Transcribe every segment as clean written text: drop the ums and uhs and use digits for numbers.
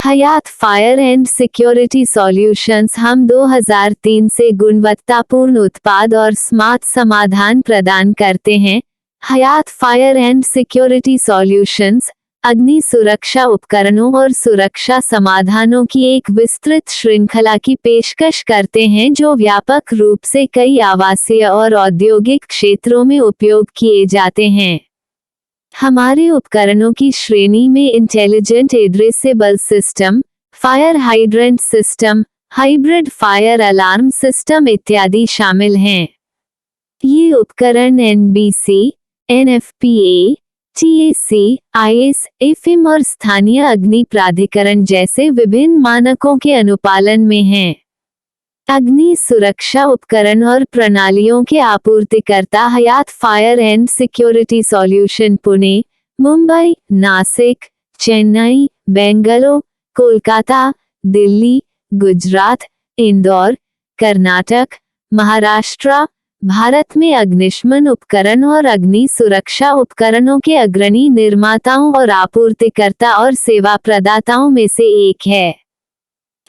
Hayat fire and security solutions. हम 2003 से गुणवत्तापूर्ण उत्पाद और स्मार्ट समाधान प्रदान करते हैं। हयात फायर एंड सिक्योरिटी सॉल्यूशंस अग्नि सुरक्षा उपकरणों और सुरक्षा समाधानों की एक विस्तृत श्रृंखला की पेशकश करते हैं जो व्यापक रूप से कई आवासीय और औद्योगिक क्षेत्रों में उपयोग किए जाते हैं। हमारे उपकरणों की श्रेणी में intelligent addressable system, fire hydrant system, hybrid fire alarm system इत्यादि शामिल हैं। ये उपकरण NBC, NFPA, TAC, IS, AFM और स्थानीय अग्नि प्राधिकरण जैसे विभिन्न मानकों के अनुपालन में हैं। अग्नि सुरक्षा उपकरण और प्रणालियों के आपूर्तिकर्ता Hayat fire and security solution Pune, Mumbai, Nashik, Chennai, Bengaluru, Kolkata, Delhi, Gujarat, Indore, Karnataka, Maharashtra, Bharat में अग्निशमन उपकरण और अग्नि सुरक्षा उपकरणों के अग्रणी निर्माताओं और आपूर्तिकर्ता और सेवा प्रदाताओं में से एक है।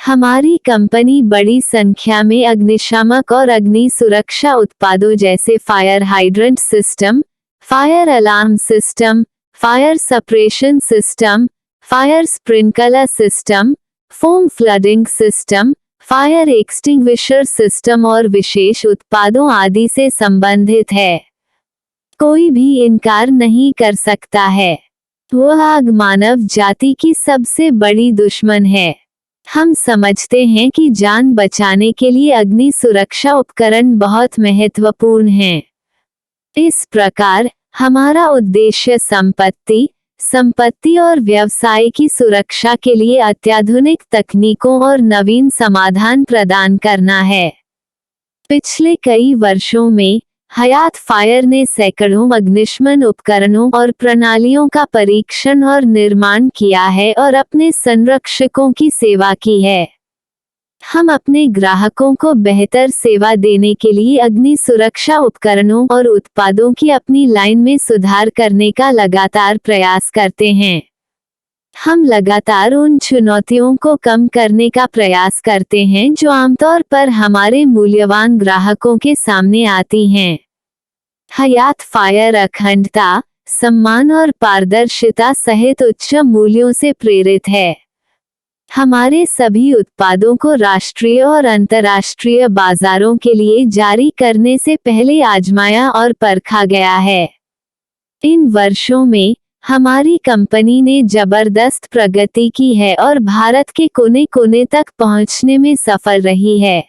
हमारी कंपनी बड़ी संख्या में अग्निशामक और अग्नि सुरक्षा उत्पादों जैसे fire hydrant system, fire alarm system, fire suppression system, fire sprinkler system, foam flooding system, fire extinguisher system और विशेष उत्पादों आदि से संबंधित है। कोई भी इनकार नहीं कर सकता है, वह आग मानव जाति की सबसे बड़ी दुश्मन है। हम समझते हैं कि जान बचाने के लिए अग्नि सुरक्षा उपकरण बहुत महत्वपूर्ण हैं। इस प्रकार हमारा उद्देश्य संपत्ति और व्यवसाय की सुरक्षा के लिए अत्याधुनिक तकनीकों और नवीन समाधान प्रदान करना है। पिछले कई वर्षों में हयात फायर ने सैकड़ों अग्निशमन उपकरणों और प्रणालियों का परीक्षण और निर्माण किया है और अपने संरक्षकों की सेवा की है। हम अपने ग्राहकों को बेहतर सेवा देने के लिए अग्नि सुरक्षा उपकरणों और उत्पादों की अपनी लाइन में सुधार करने का लगातार प्रयास करते हैं। हम लगातार उन चुनौतियों को कम करने का प्रयास करते हैं जो आमतौर पर हमारे मूल्यवान ग्राहकों के सामने आती हैं। हयात फायर अखंडता, सम्मान और पारदर्शिता सहित उच्च मूल्यों से प्रेरित है। हमारे सभी उत्पादों को राष्ट्रीय और अंतर्राष्ट्रीय बाजारों के लिए जारी करने से पहले आजमाया और परखा गया है। इन वर्षों में हमारी कंपनी ने जबरदस्त प्रगति की है और भारत के कोने-कोने तक पहुंचने में सफल रही है।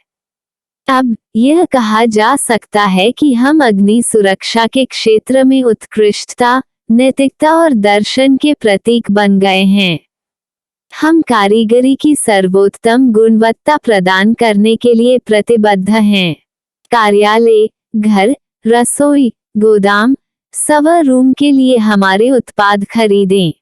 अब यह कहा जा सकता है कि हम अग्नि सुरक्षा के क्षेत्र में उत्कृष्टता, नैतिकता और दर्शन के प्रतीक बन गए हैं। हम कारीगरी की सर्वोत्तम गुणवत्ता प्रदान करने के लिए प्रतिबद्ध हैं। कार्यालय, घर, रसोई, गोदाम, सर्वर रूम के लिए हमारे उत्पाद खरीदें।